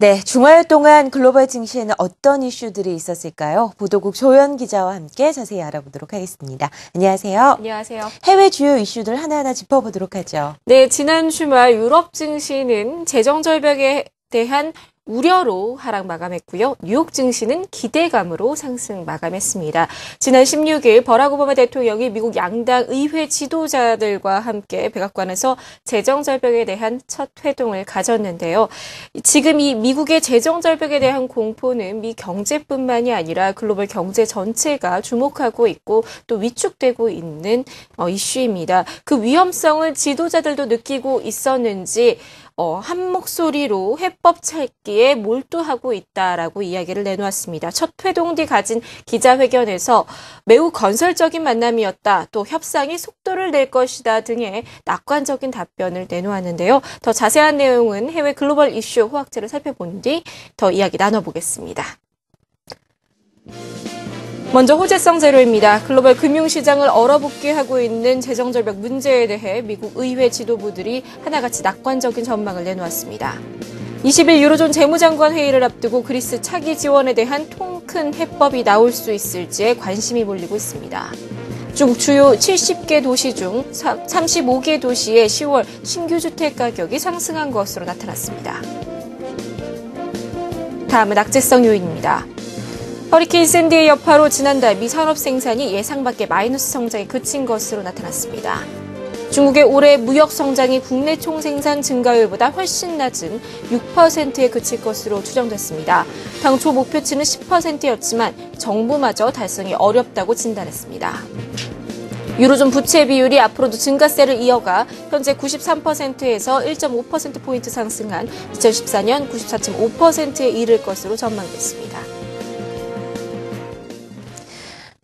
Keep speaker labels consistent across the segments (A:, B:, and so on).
A: 네, 주말 동안 글로벌 증시에는 어떤 이슈들이 있었을까요? 보도국 조연 기자와 함께 자세히 알아보도록 하겠습니다. 안녕하세요.
B: 안녕하세요.
A: 해외 주요 이슈들 하나하나 짚어보도록 하죠.
B: 네, 지난 주말 유럽 증시는 재정 절벽에 대한 우려로 하락 마감했고요. 뉴욕 증시는 기대감으로 상승 마감했습니다. 지난 16일 버락 오바마 대통령이 미국 양당 의회 지도자들과 함께 백악관에서 재정 절벽에 대한 첫 회동을 가졌는데요. 지금 이 미국의 재정 절벽에 대한 공포는 미 경제뿐만이 아니라 글로벌 경제 전체가 주목하고 있고 또 위축되고 있는 이슈입니다. 그 위험성을 지도자들도 느끼고 있었는지 한 목소리로 해법 찾기에 몰두하고 있다라고 이야기를 내놓았습니다. 첫 회동 뒤 가진 기자회견에서 매우 건설적인 만남이었다, 또 협상이 속도를 낼 것이다 등의 낙관적인 답변을 내놓았는데요. 더 자세한 내용은 해외 글로벌 이슈 호황체를 살펴본 뒤 더 이야기 나눠보겠습니다. 먼저 호재성 재료입니다. 글로벌 금융시장을 얼어붙게 하고 있는 재정절벽 문제에 대해 미국 의회 지도부들이 하나같이 낙관적인 전망을 내놓았습니다. 20일 유로존 재무장관 회의를 앞두고 그리스 차기 지원에 대한 통 큰 해법이 나올 수 있을지에 관심이 몰리고 있습니다. 중국 주요 70개 도시 중 35개 도시의 10월 신규 주택 가격이 상승한 것으로 나타났습니다. 다음은 악재성 요인입니다. 허리케인 샌디의 여파로 지난달 미 산업 생산이 예상 밖의 마이너스 성장이 그친 것으로 나타났습니다. 중국의 올해 무역 성장이 국내 총생산 증가율보다 훨씬 낮은 6%에 그칠 것으로 추정됐습니다. 당초 목표치는 10%였지만 정부마저 달성이 어렵다고 진단했습니다. 유로존 부채 비율이 앞으로도 증가세를 이어가 현재 93%에서 1.5%포인트 상승한 2014년 94.5%에 이를 것으로 전망됐습니다.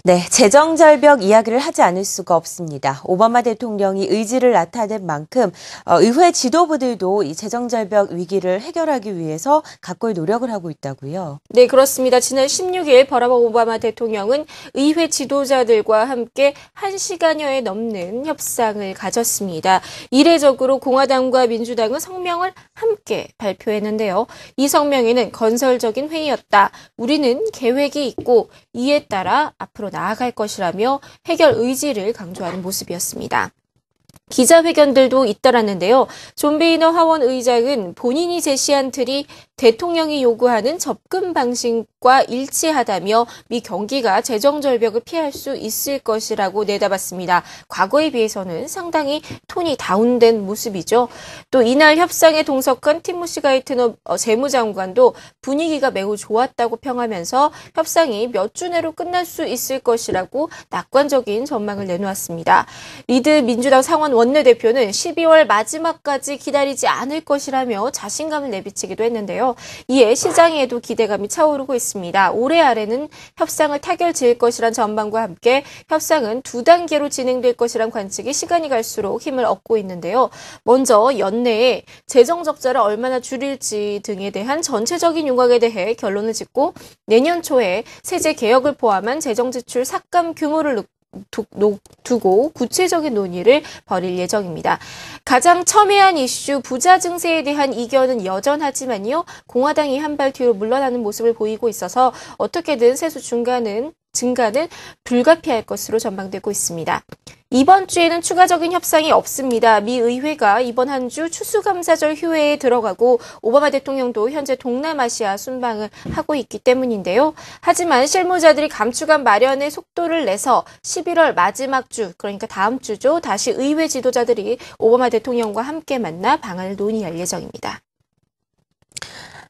A: 네, 재정 절벽 이야기를 하지 않을 수가 없습니다. 오바마 대통령이 의지를 나타낸 만큼 의회 지도부들도 이 재정 절벽 위기를 해결하기 위해서 각고의 노력을 하고 있다고요.
B: 네, 그렇습니다. 지난 16일 버락 오바마 대통령은 의회 지도자들과 함께 1시간여에 넘는 협상을 가졌습니다. 이례적으로 공화당과 민주당은 성명을 함께 발표했는데요. 이 성명에는 건설적인 회의였다. 우리는 계획이 있고 이에 따라 앞으로 나아갈 것이라며 해결 의지를 강조하는 모습이었습니다. 기자회견들도 잇따랐는데요. 존 베이너 하원 의장은 본인이 제시한 틀이 대통령이 요구하는 접근 방식과 일치하다며 미 경기가 재정 절벽을 피할 수 있을 것이라고 내다봤습니다. 과거에 비해서는 상당히 톤이 다운된 모습이죠. 또 이날 협상에 동석한 티모시 가이트너 재무장관도 분위기가 매우 좋았다고 평하면서 협상이 몇 주 내로 끝날 수 있을 것이라고 낙관적인 전망을 내놓았습니다. 리드 민주당 상원 원내대표는 12월 마지막까지 기다리지 않을 것이라며 자신감을 내비치기도 했는데요. 이에 시장에도 기대감이 차오르고 있습니다. 올해 안에는 협상을 타결지을 것이란 전망과 함께 협상은 두 단계로 진행될 것이란 관측이 시간이 갈수록 힘을 얻고 있는데요. 먼저 연내에 재정 적자를 얼마나 줄일지 등에 대한 전체적인 윤곽에 대해 결론을 짓고 내년 초에 세제 개혁을 포함한 재정 지출 삭감 규모를 두고 구체적인 논의를 벌일 예정입니다. 가장 첨예한 이슈 부자 증세에 대한 이견은 여전하지만요. 공화당이 한 발 뒤로 물러나는 모습을 보이고 있어서 어떻게든 세수 증가는 불가피할 것으로 전망되고 있습니다. 이번 주에는 추가적인 협상이 없습니다. 미 의회가 이번 한 주 추수감사절 휴회에 들어가고 오바마 대통령도 현재 동남아시아 순방을 하고 있기 때문인데요. 하지만 실무자들이 감축안 마련에 속도를 내서 11월 마지막 주, 그러니까 다음 주죠. 다시 의회 지도자들이 오바마 대통령과 함께 만나 방안을 논의할 예정입니다.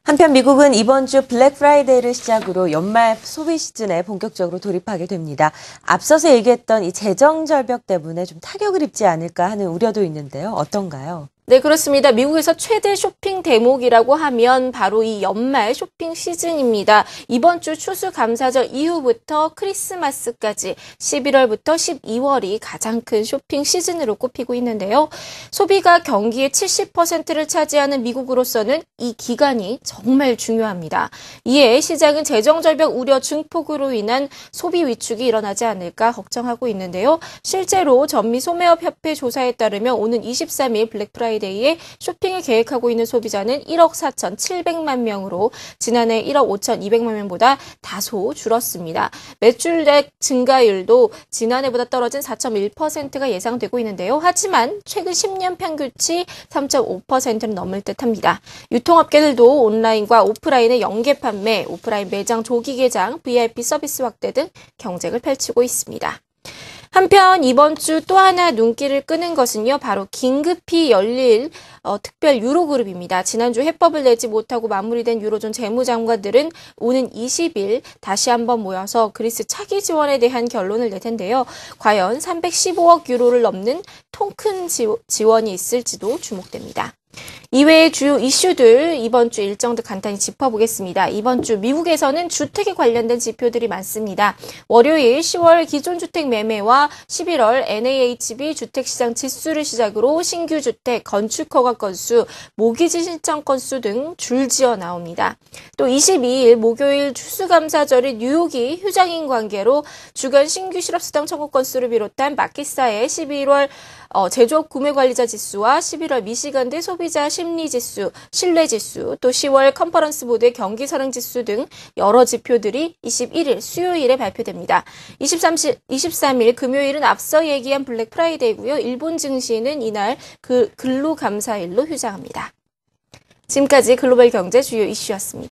A: 한편 미국은 이번 주 블랙 프라이데이를 시작으로 연말 소비 시즌에 본격적으로 돌입하게 됩니다. 앞서서 얘기했던 이 재정 절벽 때문에 좀 타격을 입지 않을까 하는 우려도 있는데요. 어떤가요?
B: 네, 그렇습니다. 미국에서 최대 쇼핑 대목이라고 하면 바로 이 연말 쇼핑 시즌입니다. 이번 주 추수감사절 이후부터 크리스마스까지 11월부터 12월이 가장 큰 쇼핑 시즌으로 꼽히고 있는데요. 소비가 경기의 70%를 차지하는 미국으로서는 이 기간이 정말 중요합니다. 이에 시장은 재정절벽 우려 증폭으로 인한 소비 위축이 일어나지 않을까 걱정하고 있는데요. 실제로 전미 소매업협회 조사에 따르면 오는 23일 블랙 프라이데이 프라이데이에 쇼핑을 계획하고 있는 소비자는 1억 4,700만 명으로 지난해 1억 5,200만 명보다 다소 줄었습니다. 매출액 증가율도 지난해보다 떨어진 4.1%가 예상되고 있는데요. 하지만 최근 10년 평균치 3.5%는 넘을 듯합니다. 유통업계들도 온라인과 오프라인의 연계 판매, 오프라인 매장 조기 개장, VIP 서비스 확대 등 경쟁을 펼치고 있습니다. 한편 이번 주 또 하나 눈길을 끄는 것은요. 바로 긴급히 열릴 특별 유로그룹입니다. 지난주 해법을 내지 못하고 마무리된 유로존 재무장관들은 오는 20일 다시 한번 모여서 그리스 차기 지원에 대한 결론을 낼 텐데요. 과연 315억 유로를 넘는 통 큰 지원이 있을지도 주목됩니다. 이외의 주요 이슈들 이번 주 일정도 간단히 짚어보겠습니다. 이번 주 미국에서는 주택에 관련된 지표들이 많습니다. 월요일 10월 기존주택 매매와 11월 NAHB 주택시장 지수를 시작으로 신규 주택, 건축 허가 건수, 모기지 신청 건수 등 줄지어 나옵니다. 또 22일 목요일 추수감사절인 뉴욕이 휴장인 관계로 주간 신규 실업수당 청구 건수를 비롯한 마켓사의 11월 제조업 구매관리자 지수와 11월 미시간대 소비자 심리지수, 신뢰지수, 또 10월 컨퍼런스 보드의 경기선행지수 등 여러 지표들이 21일 수요일에 발표됩니다. 23일 금요일은 앞서 얘기한 블랙 프라이데이고요. 일본 증시는 이날 근로감사일로 휴장합니다. 지금까지 글로벌 경제 주요 이슈였습니다.